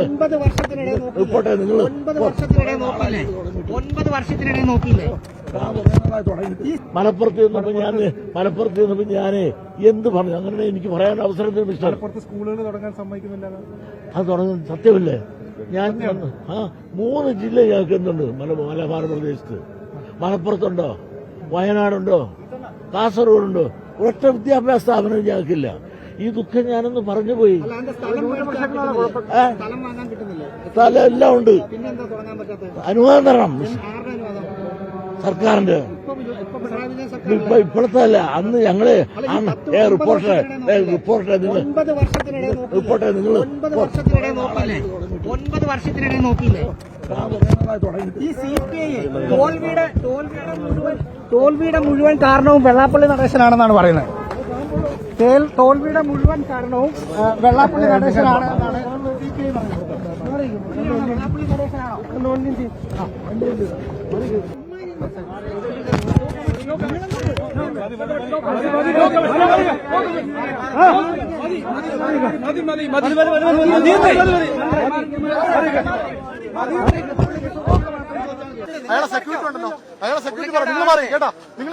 9 വർഷത്തിനിടെ നോക്കിയില്ലേ? മലപ്പുറത്ത് നിന്നപ്പോ ഞാന് എന്ത് പറഞ്ഞു? അങ്ങനെ എനിക്ക് പറയാൻ അവസരം സ്കൂളുകൾ തുടങ്ങാൻ സമ്മതിക്കുന്നില്ല. അത് തുടങ്ങുന്ന സത്യമല്ലേ? ഞാൻ 3 ജില്ല ഞങ്ങൾക്ക് എന്തുണ്ട് മലബാർ പ്രദേശത്ത്. മലപ്പുറത്തുണ്ടോ, വയനാടുണ്ടോ, കാസർഗോഡുണ്ടോ? ഒരൊറ്റ വിദ്യാഭ്യാസ സ്ഥാപനം ഞങ്ങൾക്കില്ല. ഈ ദുഃഖം ഞാനൊന്ന് പറഞ്ഞുപോയി. സ്ഥലം എല്ലാം ഉണ്ട്, അനുവാദം തരണം സർക്കാരിന്റെ. ഇപ്പോഴത്തെ അല്ല, അന്ന് ഞങ്ങള് റിപ്പോർട്ടറെ നിങ്ങൾ 9 വർഷത്തിനിടെ നോക്കിയില്ലേ? ഈ CPI തോൽവിയുടെ മുഴുവൻ കാരണവും വെള്ളാപ്പള്ളി നടേശനാണെന്നാണ് പറയുന്നത്. തോൽവിയുടെ മുഴുവൻ കാരണവും വെള്ളാപ്പള്ളി നടേശനാണ് എന്നാണ് CPI പറയുന്നത്. വെള്ളാപ്പള്ളി നടേശനാണോ? അയാളെ സെക്യൂരിറ്റി ഉണ്ടല്ലോ, അയാളെ സെക്യൂരിറ്റി പറഞ്ഞു നിങ്ങൾ മാറി കേട്ടാ, നിങ്ങൾ